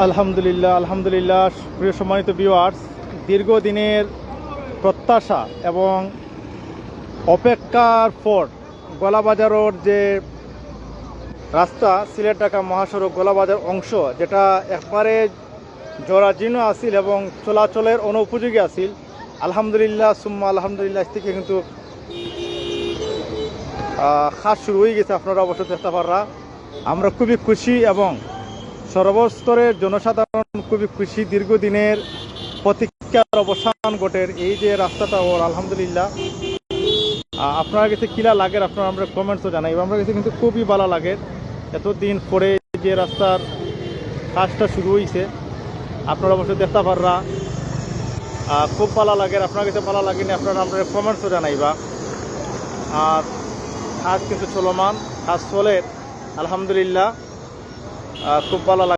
আলহামদুলিল্লাহ আলহামদুলিল্লাহ। প্রিয় সম্মানিত ভিউয়ার্স, দীর্ঘদিনের প্রত্যাশা এবং অপেক্ষার পর গলাবাজারের যে রাস্তা, সিলেট ঢাকা মহাসড়ক গলাবাজার অংশ, যেটা একবারে জরাজীর্ণ আছিল এবং চলাচলের অনুপযোগী আছিল, আলহামদুলিল্লাহ সুম্মা আলহামদুলিল্লাহ থেকে কিন্তু কাজ শুরু হয়ে গেছে। আপনারা অবশ্য চেষ্টা পাররা, আমরা খুবই খুশি এবং সর্বস্তরের জনসাধারণ খুবই খুশি। দীর্ঘদিনের প্রতীক্ষার অবসান ঘটের এই যে রাস্তাটা ওর আলহামদুলিল্লাহ। আপনার কাছে কিলা লাগে আপনারা আমরা কমেন্টসও জানাইব। আমার কাছে কিন্তু খুবই ভালো লাগে, এতদিন পরে যে রাস্তার কাজটা শুরু হয়েছে। আপনারা অবশ্যই দেখতে পাররা, খুব ভালো লাগে। আপনার কাছে ভালো লাগেনি আপনারা আমরা কমেন্টসও জানাইবা। আর কাজ কিন্তু চলমান, কাজ চলে আলহামদুলিল্লাহ, খুব ভালো লাগে।